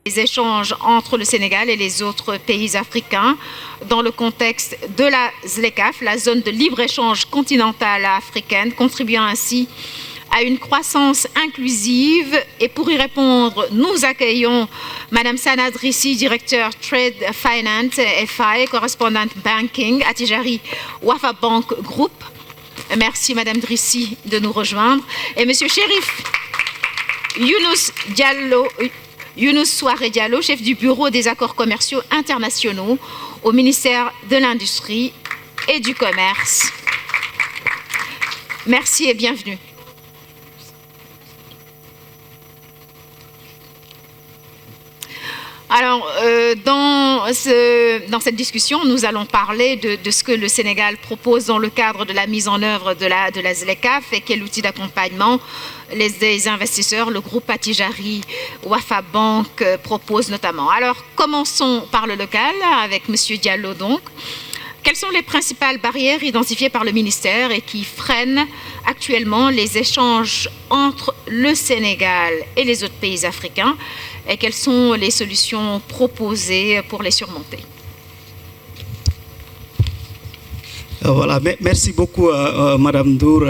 les échanges entre le Sénégal et les autres pays africains dans le contexte de la ZLECAf, la zone de libre-échange continentale africaine, contribuant ainsi à une croissance inclusive. Et pour y répondre, nous accueillons Madame Sana Drissi, directeur Trade Finance FI, correspondante Banking à Tijari Wafa Bank Group. Merci Madame Drissi de nous rejoindre. Et Monsieur Chérif Younous Souare Diallo, chef du bureau des accords commerciaux internationaux au ministère de l'Industrie et du Commerce. Merci et bienvenue. Alors, dans cette discussion, nous allons parler de ce que le Sénégal propose dans le cadre de la mise en œuvre de la ZLECAf et quel outil d'accompagnement les investisseurs, le groupe Attijari Wafa Bank propose notamment. Alors, commençons par le local avec M. Diallo donc. Quelles sont les principales barrières identifiées par le ministère et qui freinent actuellement les échanges entre le Sénégal et les autres pays africains et quelles sont les solutions proposées pour les surmonter? Voilà, merci beaucoup Madame Dour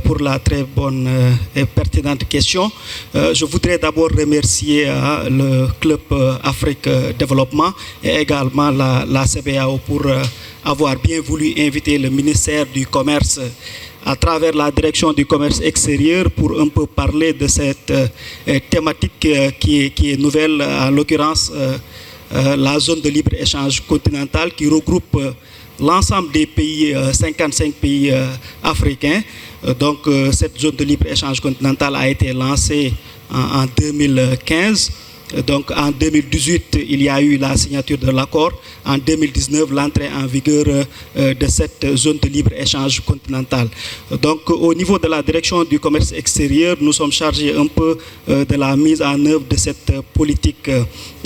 pour la très bonne et pertinente question. Je voudrais d'abord remercier le Club Afrique Développement et également la CBAO pour avoir bien voulu inviter le ministère du Commerce à travers la direction du commerce extérieur pour un peu parler de cette thématique qui est nouvelle, en l'occurrence la zone de libre-échange continentale qui regroupe l'ensemble des pays, 55 pays africains. Donc cette zone de libre-échange continentale a été lancée en 2015. Donc en 2018, il y a eu la signature de l'accord. En 2019, l'entrée en vigueur de cette zone de libre-échange continentale. Donc au niveau de la direction du commerce extérieur, nous sommes chargés un peu de la mise en œuvre de cette politique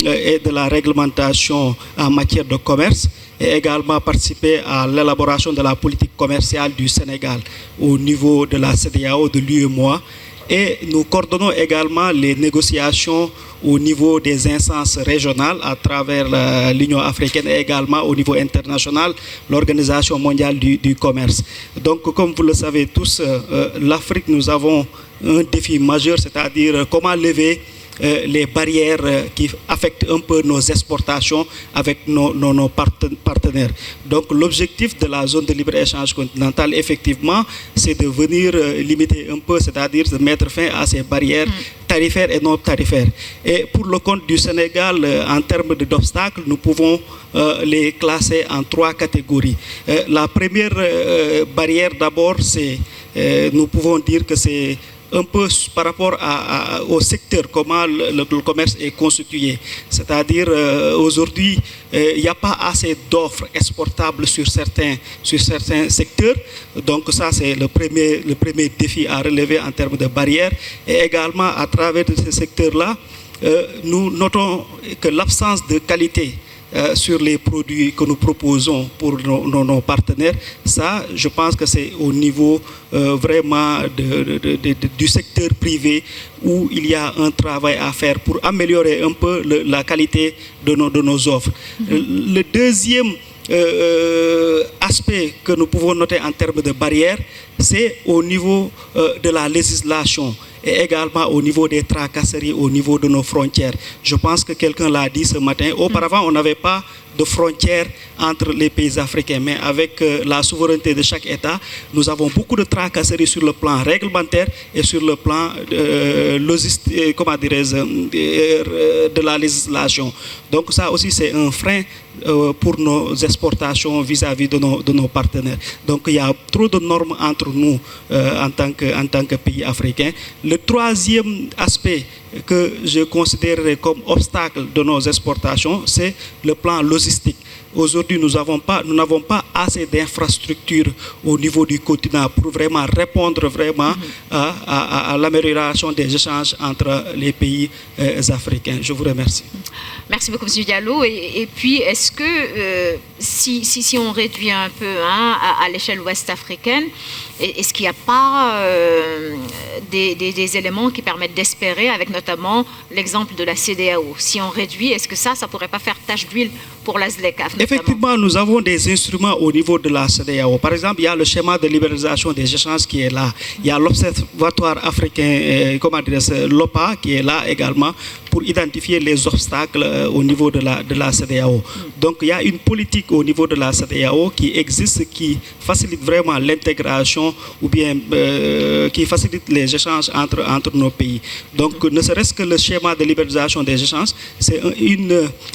et de la réglementation en matière de commerce et également participer à l'élaboration de la politique commerciale du Sénégal au niveau de la CEDEAO, de l'UEMOA. Et nous coordonnons également les négociations au niveau des instances régionales à travers l'Union africaine et également au niveau international, l'Organisation mondiale du commerce. Donc, comme vous le savez tous, l'Afrique, nous avons un défi majeur, c'est-à-dire comment lever les barrières qui affectent un peu nos exportations avec nos partenaires. Donc l'objectif de la zone de libre-échange continentale, effectivement, c'est de venir limiter un peu, c'est-à-dire de mettre fin à ces barrières tarifaires et non tarifaires. Et pour le compte du Sénégal, en termes d'obstacles, nous pouvons les classer en 3 catégories. La première barrière, d'abord, c'est, nous pouvons dire que c'est un peu par rapport au secteur, comment le commerce est constitué. C'est-à-dire, aujourd'hui, il n'y a pas assez d'offres exportables sur certains secteurs. Donc ça, c'est le premier défi à relever en termes de barrières. Et également, à travers ces secteurs-là, nous notons que l'absence de qualité sur les produits que nous proposons pour nos partenaires, ça, je pense que c'est au niveau vraiment du secteur privé où il y a un travail à faire pour améliorer un peu la qualité de nos offres. Le deuxième aspect que nous pouvons noter en termes de barrières, c'est au niveau de la législation et également au niveau des tracasseries, au niveau de nos frontières. Je pense que quelqu'un l'a dit ce matin. Auparavant, on n'avait pas de frontières entre les pays africains, mais avec la souveraineté de chaque État, nous avons beaucoup de tracasseries sur le plan réglementaire et sur le plan logistique, comment dirais-je, de la législation. Donc ça aussi, c'est un frein pour nos exportations vis-à-vis de nos partenaires. Donc il y a trop de normes entre nous en tant que pays africains. Le troisième aspect que je considérerais comme obstacle de nos exportations, c'est le plan logistique. Aujourd'hui, nous n'avons pas assez d'infrastructures au niveau du continent pour vraiment répondre à l'amélioration des échanges entre les pays africains. Je vous remercie. Merci beaucoup, M. Diallo. Et puis, est-ce que si on réduit un peu à l'échelle ouest africaine, Est-ce qu'il n'y a pas des éléments qui permettent d'espérer, avec notamment l'exemple de la CEDEAO? Si on réduit, est-ce que ça ne pourrait pas faire tache d'huile pour la ZLECAf? Effectivement, nous avons des instruments au niveau de la CEDEAO. Par exemple, il y a le schéma de libéralisation des échanges qui est là. Il y a l'Observatoire africain, l'OPA, qui est là également pour identifier les obstacles au niveau de la CEDEAO. Donc, il y a une politique au niveau de la CEDEAO qui existe, qui facilite vraiment l'intégration ou bien qui facilite les échanges entre nos pays. Donc, ne serait-ce que le schéma de libéralisation des échanges, c'est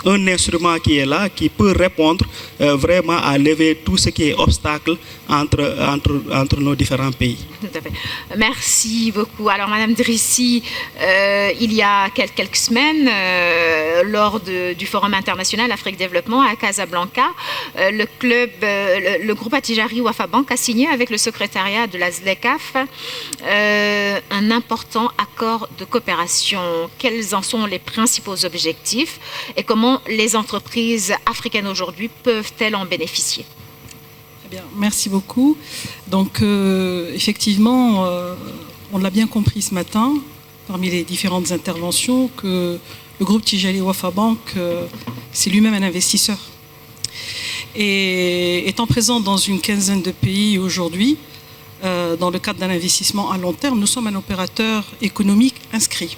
un instrument qui est là, qui peut répondre vraiment à lever tout ce qui est obstacle entre nos différents pays. Tout à fait. Merci beaucoup. Alors, Madame Drissi, il y a quelques semaines, lors du Forum international Afrique Développement à Casablanca, le groupe Attijari Wafa Bank a signé avec le secrétariat de la ZLECAf un important accord de coopération. Quels en sont les principaux objectifs et comment les entreprises africaines aujourd'hui peuvent-elles en bénéficier? Bien, merci beaucoup. Donc, effectivement, on l'a bien compris ce matin, parmi les différentes interventions, que le groupe Attijari Wafa Bank, c'est lui-même un investisseur. Et étant présent dans une quinzaine de pays aujourd'hui, dans le cadre d'un investissement à long terme, nous sommes un opérateur économique inscrit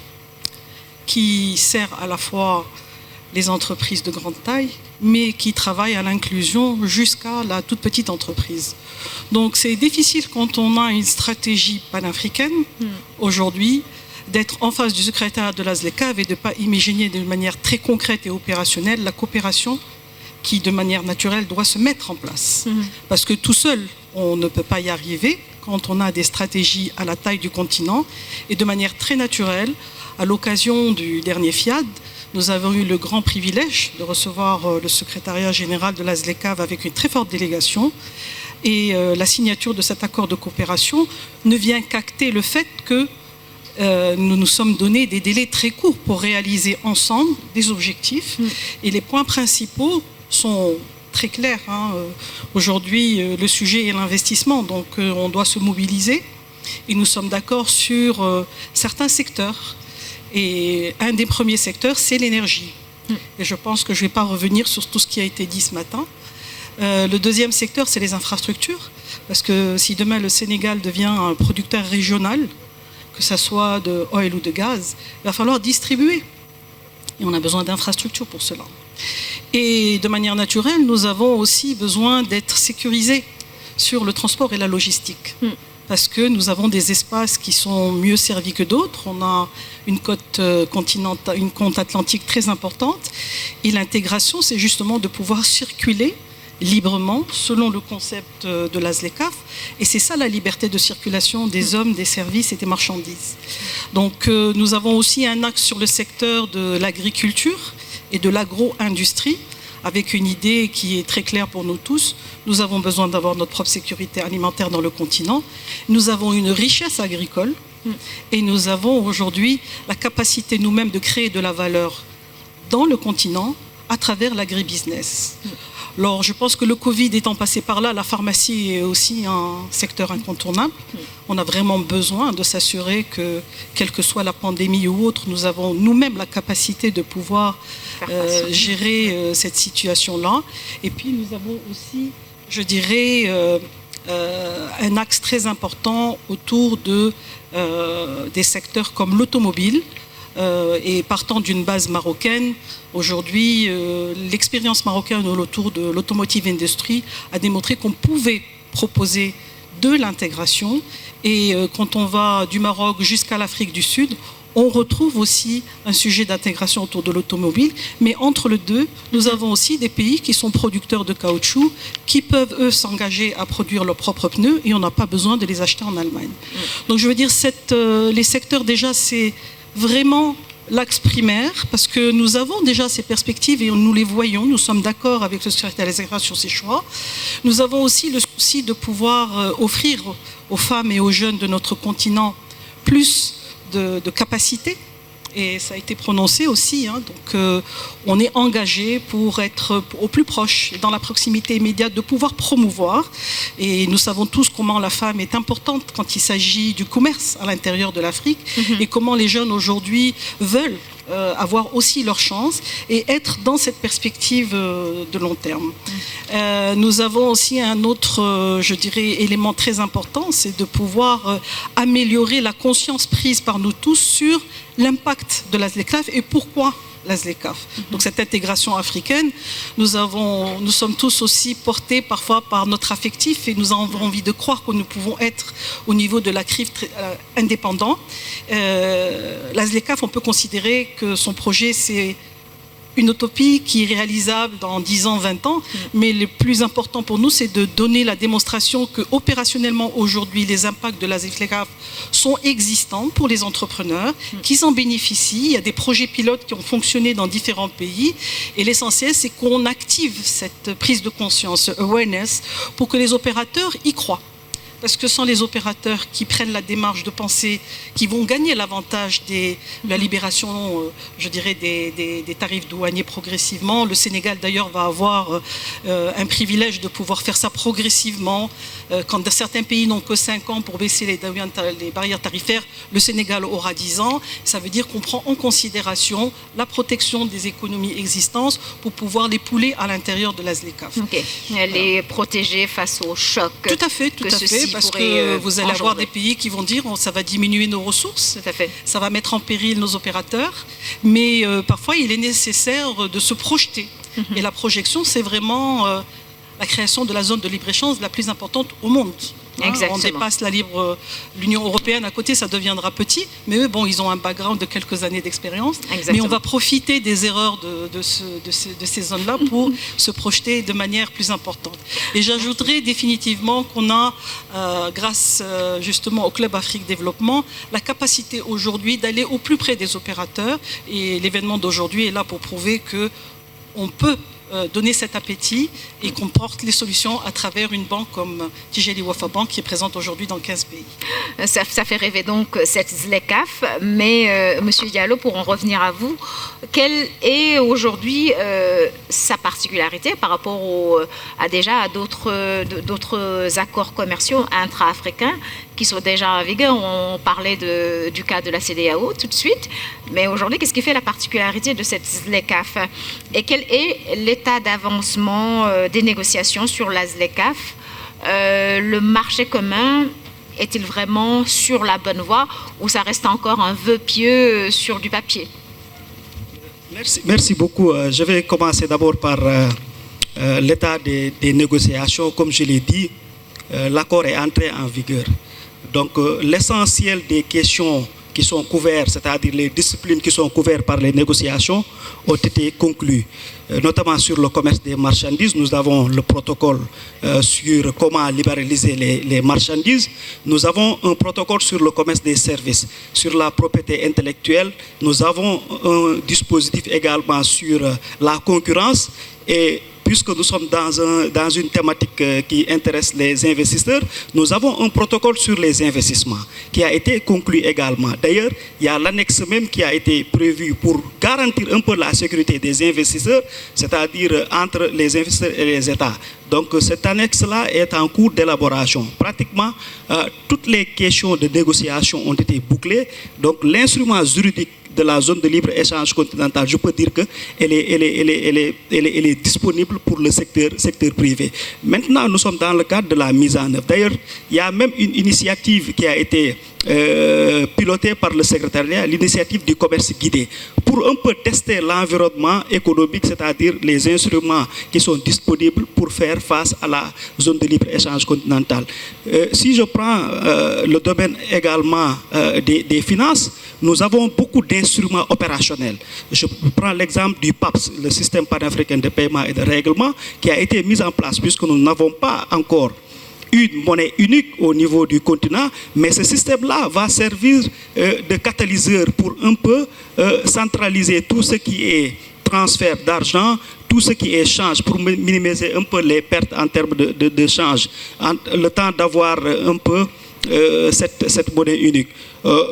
qui sert à la fois les entreprises de grande taille, mais qui travaillent à l'inclusion jusqu'à la toute petite entreprise. Donc c'est difficile quand on a une stratégie panafricaine aujourd'hui d'être en face du secrétariat de la ZLECAf et de ne pas imaginer de manière très concrète et opérationnelle la coopération qui, de manière naturelle, doit se mettre en place. Parce que tout seul, on ne peut pas y arriver quand on a des stratégies à la taille du continent. Et de manière très naturelle, à l'occasion du dernier FIAD, nous avons eu le grand privilège de recevoir le secrétariat général de la ZLECAf avec une très forte délégation. Et la signature de cet accord de coopération ne vient qu'acter le fait que nous nous sommes donné des délais très courts pour réaliser ensemble des objectifs. Et les points principaux sont très clairs. Aujourd'hui, le sujet est l'investissement, donc on doit se mobiliser. Et nous sommes d'accord sur certains secteurs. Et un des premiers secteurs, c'est l'énergie. Et je pense que je ne vais pas revenir sur tout ce qui a été dit ce matin. Le deuxième secteur, c'est les infrastructures. Parce que si demain le Sénégal devient un producteur régional, que ce soit de oil ou de gaz, il va falloir distribuer. Et on a besoin d'infrastructures pour cela. Et de manière naturelle, nous avons aussi besoin d'être sécurisés sur le transport et la logistique. Parce que nous avons des espaces qui sont mieux servis que d'autres. On a une côte continentale, une côte atlantique très importante. Et l'intégration, c'est justement de pouvoir circuler librement, selon le concept de la ZLECAf. Et c'est ça la liberté de circulation des hommes, des services et des marchandises. Donc nous avons aussi un axe sur le secteur de l'agriculture et de l'agro-industrie, avec une idée qui est très claire pour nous tous. Nous avons besoin d'avoir notre propre sécurité alimentaire dans le continent. Nous avons une richesse agricole et nous avons aujourd'hui la capacité nous-mêmes de créer de la valeur dans le continent à travers l'agribusiness. Alors, je pense que le Covid étant passé par là, la pharmacie est aussi un secteur incontournable. On a vraiment besoin de s'assurer que, quelle que soit la pandémie ou autre, nous avons nous-mêmes la capacité de pouvoir gérer cette situation-là. Et puis, nous avons aussi, je dirais, un axe très important autour des secteurs comme l'automobile. Et partant d'une base marocaine, aujourd'hui, l'expérience marocaine autour de l'automotive industry a démontré qu'on pouvait proposer de l'intégration. Et quand on va du Maroc jusqu'à l'Afrique du Sud, on retrouve aussi un sujet d'intégration autour de l'automobile. Mais entre les deux, nous avons aussi des pays qui sont producteurs de caoutchouc, qui peuvent, eux, s'engager à produire leurs propres pneus et on n'a pas besoin de les acheter en Allemagne. Donc je veux dire, les secteurs déjà, c'est vraiment l'axe primaire, parce que nous avons déjà ces perspectives et nous les voyons, nous sommes d'accord avec le secrétaire sur ces choix. Nous avons aussi le souci de pouvoir offrir aux femmes et aux jeunes de notre continent plus de capacités et ça a été prononcé aussi. Donc, on est engagé pour être au plus proche, dans la proximité immédiate, de pouvoir promouvoir. Et nous savons tous comment la femme est importante quand il s'agit du commerce à l'intérieur de l'Afrique et comment les jeunes aujourd'hui veulent avoir aussi leur chance et être dans cette perspective de long terme. Nous avons aussi un autre, je dirais, élément très important, c'est de pouvoir améliorer la conscience prise par nous tous sur l'impact de la ZLECAf et pourquoi la ZLECAf. Donc cette intégration africaine, nous sommes tous aussi portés parfois par notre affectif et nous avons envie de croire que nous pouvons être au niveau de la CRIF indépendant. La ZLECAf, on peut considérer que son projet, c'est une utopie qui est réalisable dans 10 ans, 20 ans, mais le plus important pour nous, c'est de donner la démonstration que opérationnellement aujourd'hui, les impacts de la ZLECAf sont existants pour les entrepreneurs, qu'ils en bénéficient. Il y a des projets pilotes qui ont fonctionné dans différents pays et l'essentiel, c'est qu'on active cette prise de conscience, awareness, pour que les opérateurs y croient. Parce que sans les opérateurs qui prennent la démarche de penser qu'ils vont gagner l'avantage de la libération, je dirais, des tarifs douaniers progressivement. Le Sénégal, d'ailleurs, va avoir un privilège de pouvoir faire ça progressivement. Quand certains pays n'ont que 5 ans pour baisser les barrières tarifaires, le Sénégal aura 10 ans. Ça veut dire qu'on prend en considération la protection des économies existantes pour pouvoir les pouler à l'intérieur de la ZLECAf. Okay. Les protéger face au choc. Tout à fait, tout à fait. Parce que vous allez avoir des pays qui vont dire ça va diminuer nos ressources, tout à fait. Ça va mettre en péril nos opérateurs, mais parfois il est nécessaire de se projeter. Et la projection, c'est vraiment la création de la zone de libre-échange la plus importante au monde. Exactement. On dépasse l'Union européenne à côté, ça deviendra petit, mais eux, bon, ils ont un background de quelques années d'expérience. Mais on va profiter des erreurs de ces zones-là pour se projeter de manière plus importante. Et j'ajouterai définitivement qu'on a, grâce justement au Club Afrique Développement, la capacité aujourd'hui d'aller au plus près des opérateurs. Et l'événement d'aujourd'hui est là pour prouver qu'on peut donner cet appétit et qu'on porte les solutions à travers une banque comme Tijeli Wafa Bank qui est présente aujourd'hui dans 15 pays. Ça fait rêver donc cette ZLECAf, mais Monsieur Diallo, pour en revenir à vous, quelle est aujourd'hui sa particularité par rapport à d'autres accords commerciaux intra-africains qui sont déjà en vigueur? On parlait du cas de la CEDEAO tout de suite, mais aujourd'hui, qu'est-ce qui fait la particularité de cette ZLECAf? Et quel est l'état d'avancement des négociations sur la ZLECAf? Le marché commun est-il vraiment sur la bonne voie ou ça reste encore un vœu pieux sur du papier? Merci beaucoup. Je vais commencer d'abord par l'état des négociations. Comme je l'ai dit, l'accord est entré en vigueur. Donc l'essentiel des questions qui sont couvertes, c'est-à-dire les disciplines qui sont couvertes par les négociations, ont été conclues. Notamment sur le commerce des marchandises, nous avons le protocole sur comment libéraliser les marchandises. Nous avons un protocole sur le commerce des services, sur la propriété intellectuelle. Nous avons un dispositif également sur la concurrence. Et puisque nous sommes dans une thématique qui intéresse les investisseurs, nous avons un protocole sur les investissements qui a été conclu également. D'ailleurs, il y a l'annexe même qui a été prévue pour garantir un peu la sécurité des investisseurs, c'est-à-dire entre les investisseurs et les États. Donc cette annexe-là est en cours d'élaboration. Pratiquement toutes les questions de négociation ont été bouclées. Donc l'instrument juridique de la zone de libre-échange continentale, je peux dire qu'elle est disponible pour le secteur privé. Maintenant, nous sommes dans le cadre de la mise en œuvre. D'ailleurs, il y a même une initiative qui a été pilotée par le secrétariat, l'initiative du commerce guidé, pour un peu tester l'environnement économique, c'est-à-dire les instruments qui sont disponibles pour faire face à la zone de libre-échange continentale. Si je prends le domaine également des finances, nous avons beaucoup d'instruments opérationnels. Je prends l'exemple du PAPS, le système panafricain de paiement et de règlement, qui a été mis en place puisque nous n'avons pas encore une monnaie unique au niveau du continent, mais ce système-là va servir de catalyseur pour un peu centraliser tout ce qui est transfert d'argent, tout ce qui est change, pour minimiser un peu les pertes en termes de change, le temps d'avoir un peu cette monnaie unique.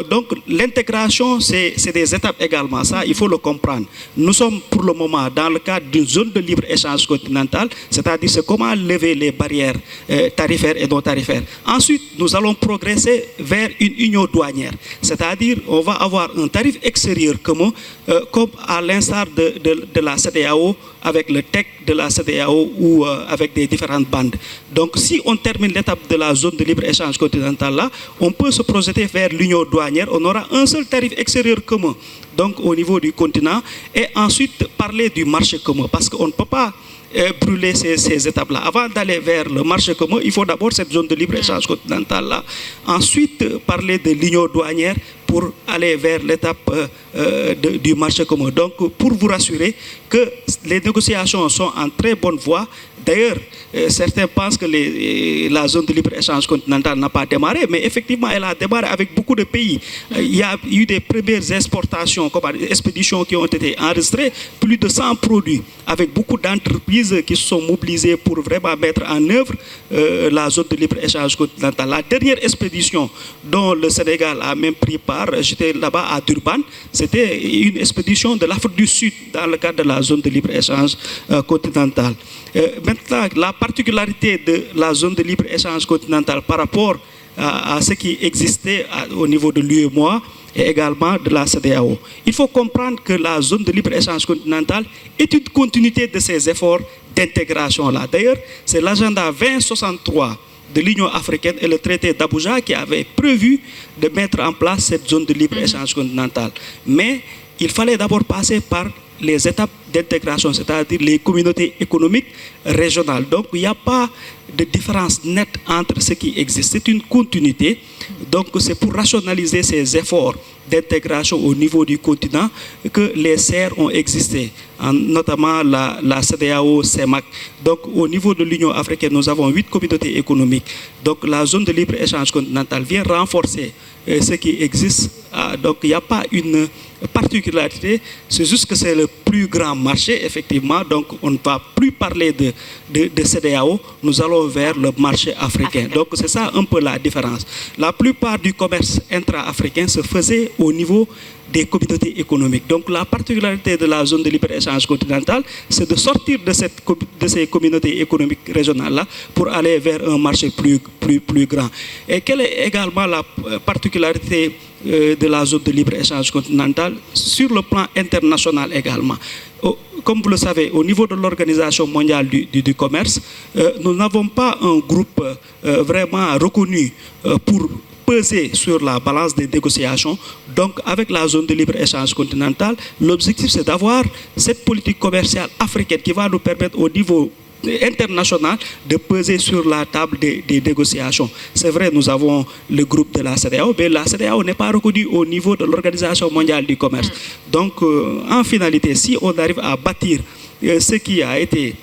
Donc l'intégration, c'est des étapes également, ça il faut le comprendre. Nous sommes pour le moment dans le cadre d'une zone de libre-échange continentale, c'est-à-dire c'est comment lever les barrières tarifaires et non tarifaires. Ensuite, nous allons progresser vers une union douanière, c'est-à-dire on va avoir un tarif extérieur commun, comme à l'instar de la CEDEAO, avec le TEC de la CEDEAO ou avec des différentes bandes. Donc si on termine l'étape de la zone de libre-échange continentale là, on peut se projeter vers l'union douanière, on aura un seul tarif extérieur commun, donc au niveau du continent, et ensuite parler du marché commun, parce qu'on ne peut pas brûler ces étapes-là. Avant d'aller vers le marché commun, il faut d'abord cette zone de libre-échange continentale-là. Ensuite, parler de l'union douanière pour aller vers l'étape du marché commun. Donc, pour vous rassurer que les négociations sont en très bonne voie. D'ailleurs, certains pensent que la zone de libre-échange continentale n'a pas démarré, mais effectivement, elle a démarré avec beaucoup de pays. Il y a eu des premières exportations, comme expéditions qui ont été enregistrées, plus de 100 produits, avec beaucoup d'entreprises qui se sont mobilisées pour vraiment mettre en œuvre la zone de libre-échange continentale. La dernière expédition dont le Sénégal a même pris part, j'étais là-bas à Durban, c'était une expédition de l'Afrique du Sud dans le cadre de la zone de libre-échange continentale. Maintenant, la particularité de la zone de libre-échange continentale par rapport à ce qui existait au niveau de l'UEMOA et également de la CEDEAO. Il faut comprendre que la zone de libre-échange continentale est une continuité de ces efforts d'intégration-là. D'ailleurs, c'est l'agenda 2063 de l'Union africaine et le traité d'Abuja qui avait prévu de mettre en place cette zone de libre-échange continentale. Mais il fallait d'abord passer par les étapes d'intégration, c'est-à-dire les communautés économiques régionales. Donc, il n'y a pas de différence nette entre ce qui existe. C'est une continuité. Donc, c'est pour rationaliser ces efforts d'intégration au niveau du continent que les CER ont existé, notamment la CEDEAO, CEMAC. Donc, au niveau de l'Union africaine, nous avons 8 communautés économiques. Donc, la zone de libre-échange continentale vient renforcer ce qui existe. Donc, il n'y a pas une particularité, c'est juste que c'est le plus grand marché, effectivement. Donc, on ne va plus parler de CEDEAO, nous allons vers le marché africain. Donc, c'est ça un peu la différence. La plupart du commerce intra-africain se faisait au niveau des communautés économiques. Donc, la particularité de la zone de libre-échange continentale, c'est de sortir de ces communautés économiques régionales-là pour aller vers un marché plus grand. Et quelle est également la particularité de la zone de libre-échange continentale sur le plan international également? Comme vous le savez, au niveau de l'Organisation mondiale du commerce, nous n'avons pas un groupe vraiment reconnu pour peser sur la balance des négociations. Donc, avec la zone de libre-échange continentale, l'objectif, c'est d'avoir cette politique commerciale africaine qui va nous permettre au niveau international de peser sur la table des négociations. C'est vrai, nous avons le groupe de la CEDEAO, mais la CEDEAO n'est pas reconnue au niveau de l'Organisation mondiale du commerce. Donc, en finalité, si on arrive à bâtir ce qui a été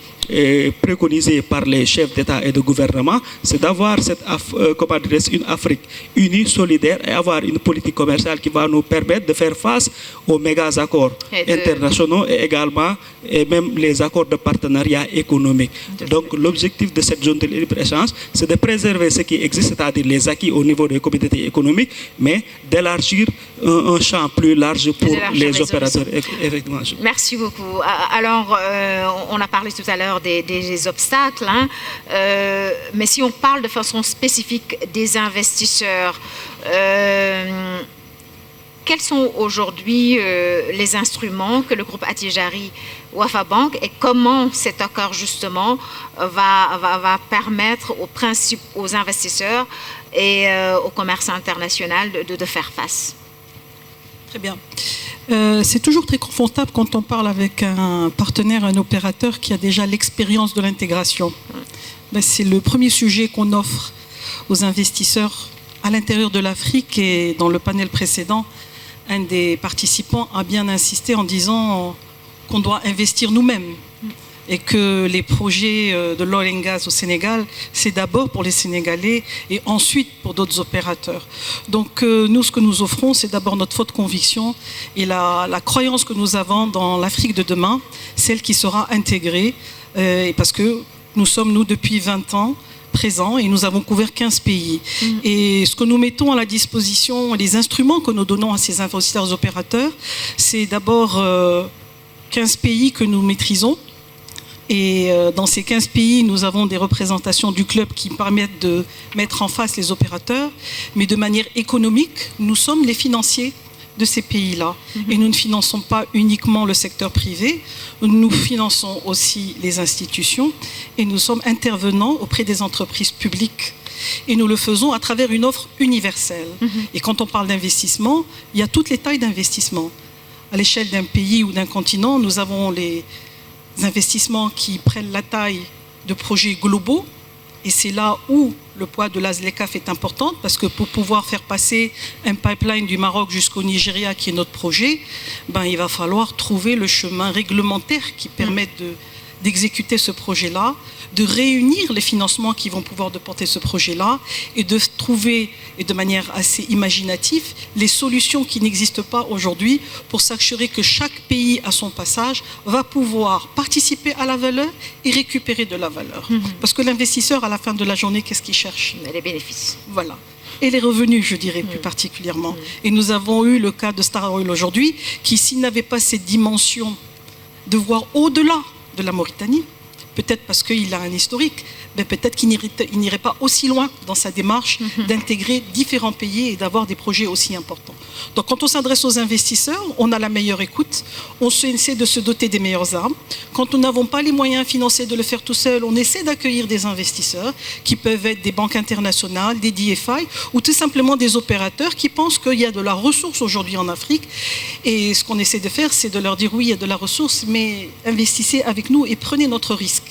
préconisé par les chefs d'État et de gouvernement, c'est d'avoir une Afrique unie, solidaire, et avoir une politique commerciale qui va nous permettre de faire face aux méga accords internationaux et également même les accords de partenariat économique. Donc l'objectif de cette zone de libre-échange, c'est de préserver ce qui existe, c'est-à-dire les acquis au niveau des communautés économiques, mais d'élargir un champ plus large pour les opérateurs. Effectivement. Merci beaucoup. Alors, on a parlé tout à l'heure des obstacles, hein, mais si on parle de façon spécifique des investisseurs, quels sont aujourd'hui les instruments que le groupe Attijari Wafa Bank et comment cet accord justement va permettre aux investisseurs et au commerce international de faire face? Très bien. C'est toujours très confortable quand on parle avec un partenaire, un opérateur qui a déjà l'expérience de l'intégration. C'est le premier sujet qu'on offre aux investisseurs à l'intérieur de l'Afrique, et dans le panel précédent, un des participants a bien insisté en disant qu'on doit investir nous-mêmes et que les projets de l'oil and gas au Sénégal, c'est d'abord pour les Sénégalais et ensuite pour d'autres opérateurs. Donc nous, ce que nous offrons, c'est d'abord notre forte conviction et la croyance que nous avons dans l'Afrique de demain, celle qui sera intégrée, parce que nous sommes, depuis 20 ans, présents et nous avons couvert 15 pays. Et ce que nous mettons à la disposition, les instruments que nous donnons à ces investisseurs opérateurs, c'est d'abord 15 pays que nous maîtrisons. Et dans ces 15 pays, nous avons des représentations du club qui permettent de mettre en face les opérateurs. Mais de manière économique, nous sommes les financiers de ces pays-là. Et nous ne finançons pas uniquement le secteur privé, nous finançons aussi les institutions et nous sommes intervenants auprès des entreprises publiques. Et nous le faisons à travers une offre universelle. Et quand on parle d'investissement, il y a toutes les tailles d'investissement. À l'échelle d'un pays ou d'un continent, nous avons les investissements qui prennent la taille de projets globaux. Et c'est là où le poids de la ZLECAf est important, parce que pour pouvoir faire passer un pipeline du Maroc jusqu'au Nigeria, qui est notre projet, il va falloir trouver le chemin réglementaire qui permette d'exécuter ce projet-là, de réunir les financements qui vont pouvoir porter ce projet-là et de trouver, et de manière assez imaginative, les solutions qui n'existent pas aujourd'hui pour s'assurer que chaque pays, à son passage, va pouvoir participer à la valeur et récupérer de la valeur. Parce que l'investisseur, à la fin de la journée, qu'est-ce qu'il cherche? Les bénéfices. Voilà. Et les revenus, je dirais plus particulièrement. Et nous avons eu le cas de Star Oil aujourd'hui, qui, s'il n'avait pas cette dimension de voir au-delà de la Mauritanie, peut-être parce qu'il a un historique, mais peut-être qu'il n'irait pas aussi loin dans sa démarche d'intégrer différents pays et d'avoir des projets aussi importants. Donc quand on s'adresse aux investisseurs, on a la meilleure écoute, on essaie de se doter des meilleures armes. Quand nous n'avons pas les moyens financiers de le faire tout seul, on essaie d'accueillir des investisseurs qui peuvent être des banques internationales, des DFI ou tout simplement des opérateurs qui pensent qu'il y a de la ressource aujourd'hui en Afrique. Et ce qu'on essaie de faire, c'est de leur dire oui, il y a de la ressource, mais investissez avec nous et prenez notre risque.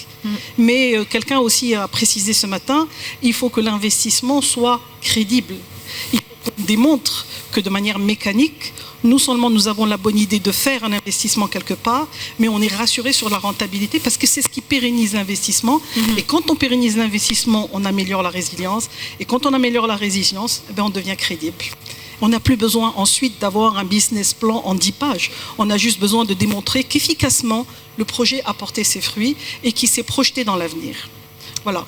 Mais quelqu'un aussi a précisé ce matin, il faut que l'investissement soit crédible. Il faut qu'on démontre que de manière mécanique, non seulement nous avons la bonne idée de faire un investissement quelque part, mais on est rassuré sur la rentabilité parce que c'est ce qui pérennise l'investissement. Et quand on pérennise l'investissement, on améliore la résilience. Et quand on améliore la résilience, on devient crédible. On n'a plus besoin ensuite d'avoir un business plan en 10 pages. On a juste besoin de démontrer qu'efficacement, le projet a porté ses fruits et qu'il s'est projeté dans l'avenir. Voilà.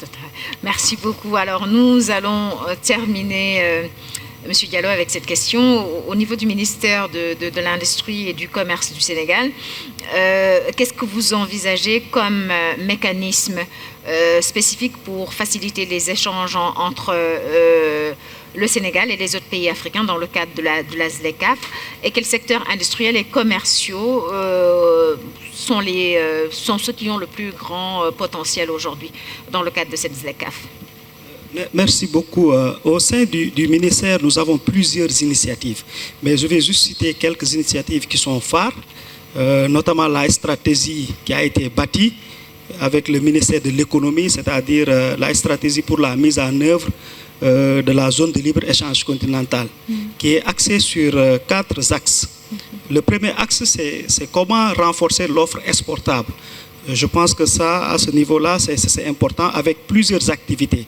Merci beaucoup. Alors, nous allons terminer, Monsieur Diallo, avec cette question. Au niveau du ministère de l'Industrie et du Commerce du Sénégal, qu'est-ce que vous envisagez comme mécanisme spécifique pour faciliter les échanges entre le Sénégal et les autres pays africains dans le cadre de la ZLECAf, et quels secteurs industriels et commerciaux sont ceux qui ont le plus grand potentiel aujourd'hui dans le cadre de cette ZLECAf? Merci beaucoup. Au sein du ministère, nous avons plusieurs initiatives, mais je vais juste citer quelques initiatives qui sont phares, notamment la stratégie qui a été bâtie avec le ministère de l'économie, c'est-à-dire la stratégie pour la mise en œuvre de la zone de libre-échange continentale, qui est axée sur 4 axes. Le premier axe, c'est comment renforcer l'offre exportable. Je pense que ça, à ce niveau-là, c'est important avec plusieurs activités.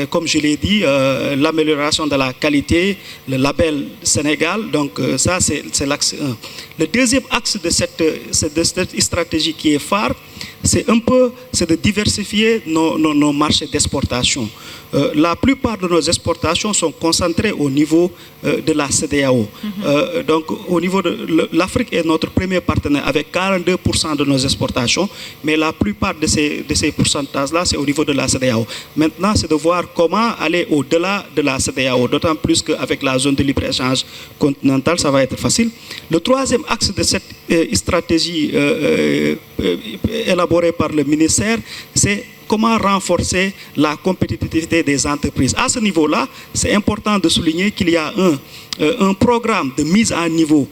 Comme je l'ai dit, l'amélioration de la qualité, le label Sénégal, donc ça, c'est l'axe 1. Le deuxième axe de cette stratégie qui est phare, c'est de diversifier nos marchés d'exportation. La plupart de nos exportations sont concentrées au niveau de la CEDEAO. Donc, au niveau de l'Afrique est notre premier partenaire avec 42% de nos exportations, mais la plupart de ces pourcentages-là, c'est au niveau de la CEDEAO. Maintenant, c'est de voir comment aller au-delà de la CEDEAO, d'autant plus qu'avec la zone de libre-échange continentale, ça va être facile. Le troisième axe de cette stratégie élaborée par le ministère, c'est comment renforcer la compétitivité des entreprises. À ce niveau-là, c'est important de souligner qu'il y a un programme de mise à niveau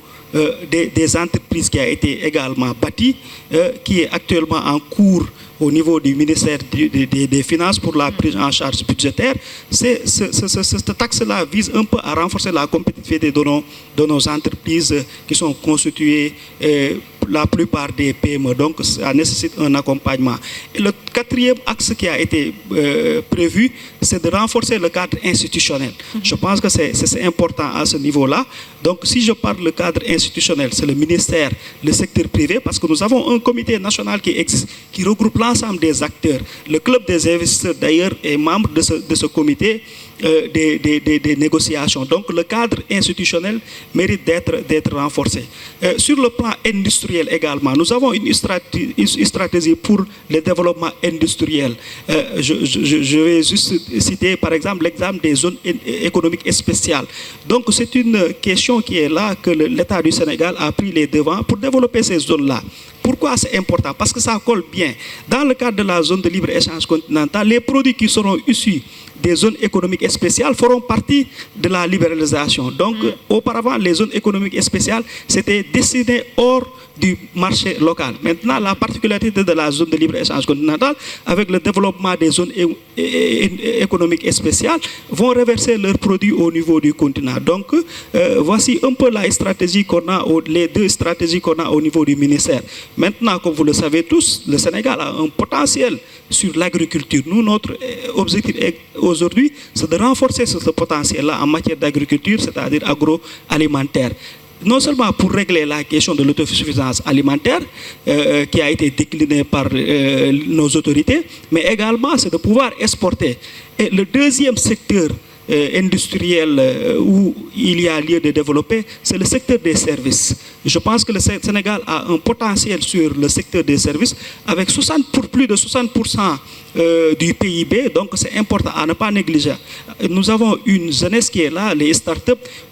des entreprises qui a été également bâti, qui est actuellement en cours au niveau du ministère des Finances pour la prise en charge budgétaire. Cet axe-là vise un peu à renforcer la compétitivité de nos entreprises qui sont constituées la plupart des PME. Donc, ça nécessite un accompagnement. Et le quatrième axe qui a été prévu, c'est de renforcer le cadre institutionnel. Je pense que c'est important à ce niveau-là. Donc, si je parle du cadre institutionnel, c'est le ministère, le secteur privé, parce que nous avons un comité national qui existe, qui regroupe l'ensemble des acteurs. Le club des investisseurs, d'ailleurs, est membre de ce comité des négociations. Donc, le cadre institutionnel mérite d'être renforcé. Sur le plan industriel également, nous avons une stratégie pour le développement industriel. Je vais juste citer, par exemple, l'exemple des zones économiques spéciales. Donc, c'est une question qui est là, que l'État du Sénégal a pris les devants pour développer ces zones-là. Pourquoi c'est important? Parce que ça colle bien. Dans le cadre de la zone de libre-échange continentale, les produits qui seront issus des zones économiques spéciales feront partie de la libéralisation. Donc, auparavant, les zones économiques spéciales, c'était destiné hors du marché local. Maintenant, la particularité de la zone de libre-échange continentale, avec le développement des zones économiques spéciales, vont reverser leurs produits au niveau du continent. Donc, voici un peu la stratégie qu'on a, les deux stratégies qu'on a au niveau du ministère. Maintenant, comme vous le savez tous, le Sénégal a un potentiel sur l'agriculture. Nous, notre objectif aujourd'hui, c'est de renforcer ce potentiel-là en matière d'agriculture, c'est-à-dire agroalimentaire. Non seulement pour régler la question de l'autosuffisance alimentaire qui a été déclinée par nos autorités, mais également c'est de pouvoir exporter. Et le deuxième secteur industriel où il y a lieu de développer, c'est le secteur des services. Je pense que le Sénégal a un potentiel sur le secteur des services avec plus de 60% du PIB, donc c'est important à ne pas négliger. Nous avons une jeunesse qui est là, les startups,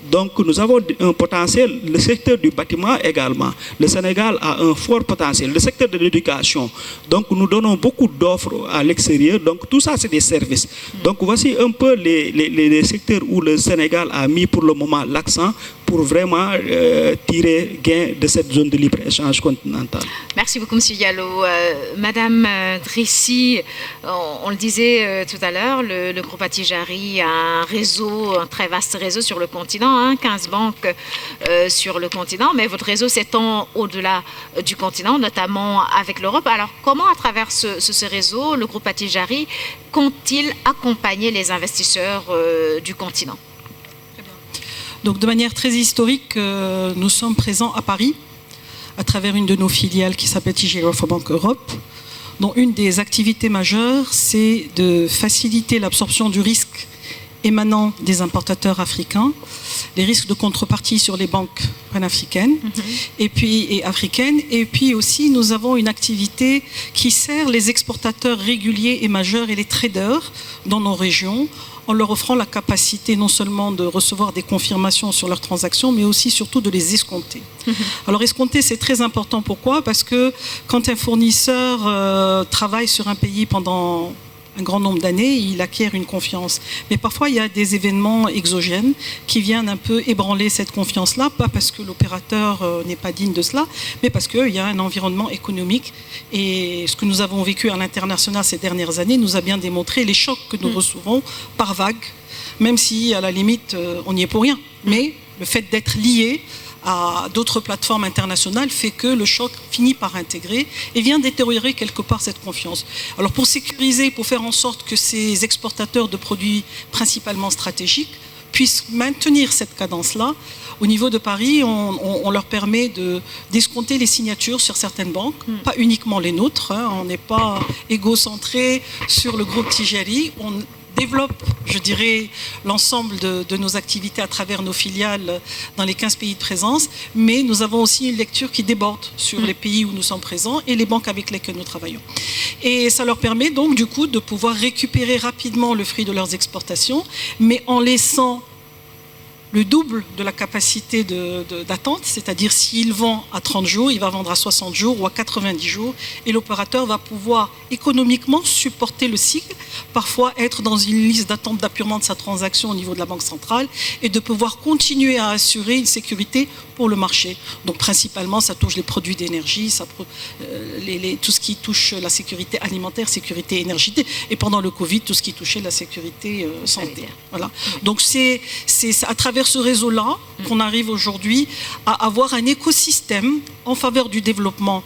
donc nous avons un potentiel, le secteur du bâtiment également. Le Sénégal a un fort potentiel, le secteur de l'éducation, donc nous donnons beaucoup d'offres à l'extérieur, donc tout ça c'est des services. Donc voici un peu les secteurs où le Sénégal a mis pour le moment l'accent pour vraiment tirer gain de cette zone de libre-échange continentale. Merci beaucoup, M. Diallo. Madame Drissi, on le disait tout à l'heure, le groupe Attijari a un réseau, un très vaste réseau sur le continent, 15 banques sur le continent, mais votre réseau s'étend au-delà du continent, notamment avec l'Europe. Alors, comment, à travers ce réseau, le groupe Attijari compte-t-il accompagner les investisseurs du continent? Donc, de manière très historique, nous sommes présents à Paris à travers une de nos filiales qui s'appelle Attijari Bank Europe, dont une des activités majeures, c'est de faciliter l'absorption du risque émanant des importateurs africains, les risques de contrepartie sur les banques panafricaines et africaines. Et puis aussi, nous avons une activité qui sert les exportateurs réguliers et majeurs et les traders dans nos régions, en leur offrant la capacité non seulement de recevoir des confirmations sur leurs transactions, mais aussi surtout de les escompter. Alors escompter, c'est très important. Pourquoi? Parce que quand un fournisseur travaille sur un pays pendant un grand nombre d'années, il acquiert une confiance. Mais parfois, il y a des événements exogènes qui viennent un peu ébranler cette confiance-là, pas parce que l'opérateur n'est pas digne de cela, mais parce qu'il y a un environnement économique. Et ce que nous avons vécu à l'international ces dernières années nous a bien démontré les chocs que nous recevons par vague, même si, à la limite, on n'y est pour rien. Mais le fait d'être lié à d'autres plateformes internationales fait que le choc finit par intégrer et vient détériorer quelque part cette confiance. Alors pour sécuriser, pour faire en sorte que ces exportateurs de produits principalement stratégiques puissent maintenir cette cadence-là, au niveau de Paris, on leur permet d'escompter les signatures sur certaines banques, pas uniquement les nôtres, on n'est pas égocentré sur le groupe Attijari, on développe, je dirais, l'ensemble de nos activités à travers nos filiales dans les 15 pays de présence, mais nous avons aussi une lecture qui déborde sur les pays où nous sommes présents et les banques avec lesquelles nous travaillons. Et ça leur permet donc du coup de pouvoir récupérer rapidement le fruit de leurs exportations, mais en laissant le double de la capacité d'attente, c'est-à-dire s'il vend à 30 jours, il va vendre à 60 jours ou à 90 jours et l'opérateur va pouvoir économiquement supporter le cycle, parfois être dans une liste d'attente d'appurement de sa transaction au niveau de la Banque centrale et de pouvoir continuer à assurer une sécurité pour le marché. Donc principalement, ça touche les produits d'énergie, tout ce qui touche la sécurité alimentaire, sécurité énergétique et pendant le Covid, tout ce qui touchait la sécurité santé. Voilà. Donc c'est à travers travers ce réseau-là qu'on arrive aujourd'hui à avoir un écosystème en faveur du développement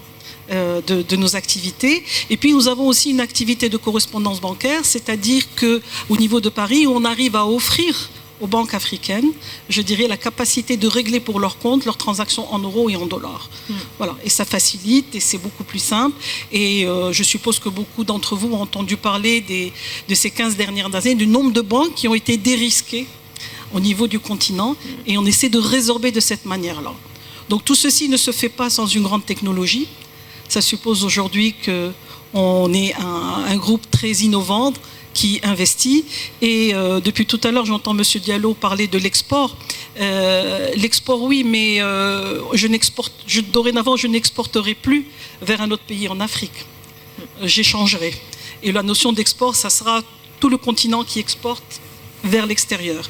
de nos activités. Et puis nous avons aussi une activité de correspondance bancaire, c'est-à-dire qu'au niveau de Paris, on arrive à offrir aux banques africaines, je dirais, la capacité de régler pour leur compte leurs transactions en euros et en dollars. Voilà. Et ça facilite et c'est beaucoup plus simple. Et je suppose que beaucoup d'entre vous ont entendu parler de ces 15 dernières années, du nombre de banques qui ont été dérisquées au niveau du continent, et on essaie de résorber de cette manière-là. Donc tout ceci ne se fait pas sans une grande technologie. Ça suppose aujourd'hui qu'on est un groupe très innovant qui investit. Et depuis tout à l'heure, j'entends M. Diallo parler de l'export. L'export, oui, mais dorénavant, je n'exporterai plus vers un autre pays en Afrique. J'échangerai. Et la notion d'export, ça sera tout le continent qui exporte vers l'extérieur.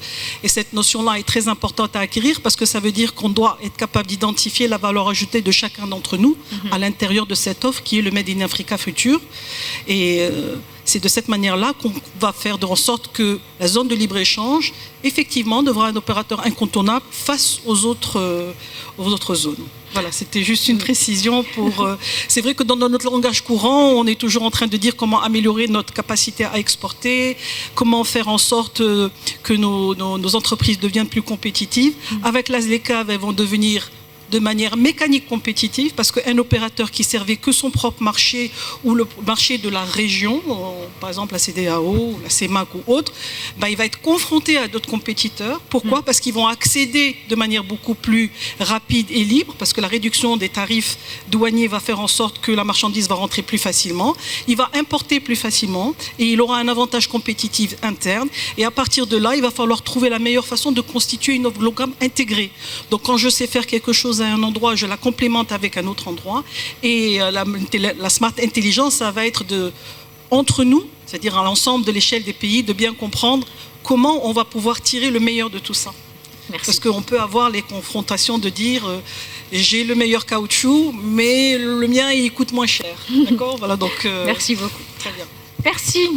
Et cette notion-là est très importante à acquérir parce que ça veut dire qu'on doit être capable d'identifier la valeur ajoutée de chacun d'entre nous à l'intérieur de cette offre qui est le Made in Africa Future. Et c'est de cette manière-là qu'on va faire en sorte que la zone de libre-échange, effectivement, devra être un opérateur incontournable face aux autres zones. Voilà, c'était juste une précision pour... c'est vrai que dans notre langage courant, on est toujours en train de dire comment améliorer notre capacité à exporter, comment faire en sorte que nos entreprises deviennent plus compétitives. Avec la ZLECAf, elles vont devenir de manière mécanique compétitive, parce qu'un opérateur qui servait que son propre marché ou le marché de la région, par exemple la CEDEAO, la CEMAC ou autre, il va être confronté à d'autres compétiteurs. Pourquoi ? Parce qu'ils vont accéder de manière beaucoup plus rapide et libre, parce que la réduction des tarifs douaniers va faire en sorte que la marchandise va rentrer plus facilement, il va importer plus facilement et il aura un avantage compétitif interne. Et à partir de là, il va falloir trouver la meilleure façon de constituer une offre globale intégrée. Donc quand je sais faire quelque chose à un endroit, je la complémente avec un autre endroit. Et la smart intelligence, ça va être entre nous, c'est-à-dire à l'ensemble de l'échelle des pays, de bien comprendre comment on va pouvoir tirer le meilleur de tout ça. Merci. Parce qu'on peut avoir les confrontations de dire j'ai le meilleur caoutchouc, mais le mien il coûte moins cher. D'accord ? Voilà, donc. Merci beaucoup. Très bien. Merci.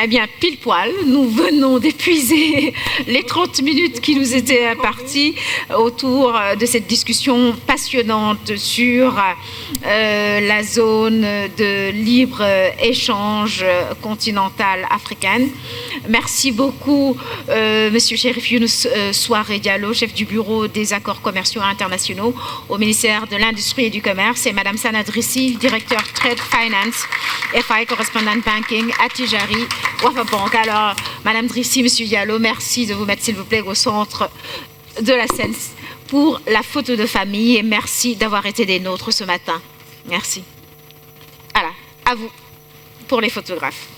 Eh bien, pile poil, nous venons d'épuiser les 30 minutes qui nous étaient imparties autour de cette discussion passionnante sur la zone de libre-échange continentale africaine. Merci beaucoup, Monsieur Chérif Younous Souare Diallo, chef du bureau des accords commerciaux internationaux au ministère de l'Industrie et du Commerce, et Madame Sana Drissi, directeur Trade Finance, FI Correspondent Banking à Tijari, Wafa Bank. Alors, Madame Drissi, Monsieur Diallo, merci de vous mettre, s'il vous plaît, au centre de la scène pour la photo de famille, et merci d'avoir été des nôtres ce matin. Merci. Voilà, à vous pour les photographes.